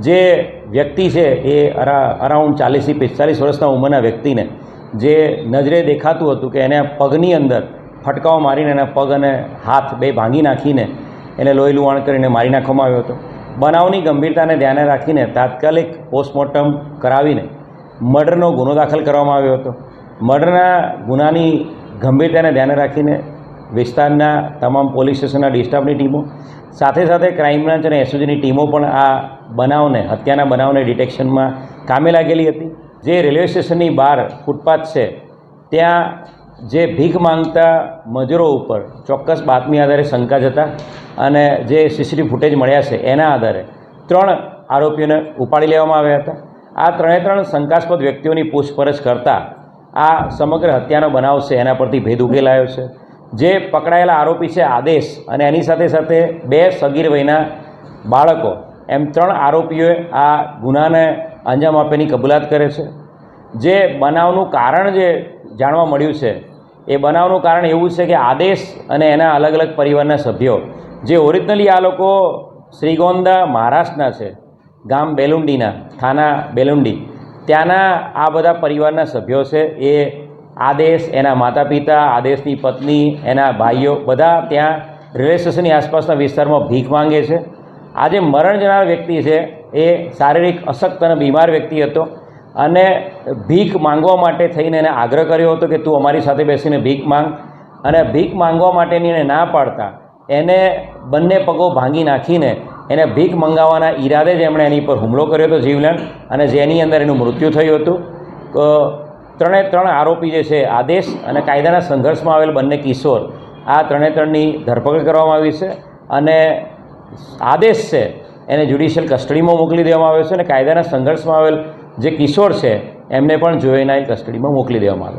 જે વ્યક્તિ છે એ અરાઉન્ડ 40 થી 45 વર્ષના ઉંમરના વ્યક્તિને જે નજરે દેખાતું હતું કે એને પગની અંદર ફટકાઓ મારીને એના પગ અને હાથ બે ભાંગી નાખીને એને લોહી લુહાણ કરીને મારી નાખવામાં આવ્યો હતો। બનાવની ગંભીરતાને ધ્યાને રાખીને તાત્કાલિક પોસ્ટમોર્ટમ કરાવીને મર્ડરનો ગુનો દાખલ કરવામાં આવ્યો હતો। મર્ડરના ગુનાની ગંભીરતાને ધ્યાને રાખીને વિસ્તારના તમામ પોલીસ સ્ટેશનના ડિસ્ટાફની ટીમો સાથે સાથે ક્રાઇમ બ્રાન્ચ અને એસઓજીની ટીમો પણ આ બનાવને હત્યાના બનાવને ડિટેક્શનમાં કામે લાગેલી હતી। જે રેલવે સ્ટેશનની બહાર ફૂટપાથ છે ત્યાં જે ભીખ માંગતા મજૂરો ઉપર ચોક્કસ બાતમી આધારે શંકા જતા અને જે સીસીટીવી ફૂટેજ મળ્યા છે એના આધારે 3 આરોપીઓને ઉપાડી લેવામાં આવ્યા હતા। આ 3 શંકાસ્પદ વ્યક્તિઓની પૂછપરછ કરતાં આ સમગ્ર હત્યાનો બનાવ છે એના પરથી ભેદ ઉકેલાયો છે। જે પકડાયેલા આરોપી છે આદેશ અને એની સાથે સાથે 2 સગીર વયના બાળકો એમ 3 આરોપીઓએ આ ગુનાને અંજામ આપવાની કબૂલાત કરે છે। જે બનાવનું કારણ જે જાણવા મળ્યું છે એ બનાવનું કારણ એવું છે કે આદેશ અને એના અલગ અલગ પરિવારના સભ્યો જે ઓરિજિનલી આ લોકો શ્રીગોંદા મહારાષ્ટ્રના છે, ગામ બેલુંડીના, થાના બેલુંડી, ત્યાંના આ બધા પરિવારના સભ્યો છે। એ આદેશ, એના માતા પિતા, આદેશની પત્ની, એના ભાઈઓ બધા ત્યાં રેલવે સ્ટેશનની આસપાસના વિસ્તારમાં ભીખ માંગે છે। આ જે મરણ જનાર વ્યક્તિ છે એ શારીરિક અશક્ત અને બીમાર વ્યક્તિ હતો અને ભીખ માંગવા માટે થઈને એને આગ્રહ કર્યો હતો કે તું અમારી સાથે બેસીને ભીખ માંગ, અને ભીખ માંગવા માટેની એને ના પાડતા એને બંને પગો ભાંગી નાખીને એને ભીખ મંગાવવાના ઈરાદે જ એમણે એની પર હુમલો કર્યો હતો જીવલેણ, અને જેની અંદર એનું મૃત્યુ થયું હતું। તો 3 આરોપી જે છે આદેશ અને કાયદાના સંઘર્ષમાં આવેલ બંને કિશોર, આ 3ની ધરપકડ કરવામાં આવી છે અને આદેશ છે એને જ્યુડિશિયલ કસ્ટડીમાં મોકલી દેવામાં આવ્યો છે અને કાયદાના સંઘર્ષમાં આવેલ જે કિશોર છે એમને પણ જુવેનાઇલ કસ્ટડીમાં મોકલી દેવામાં આવ્યો।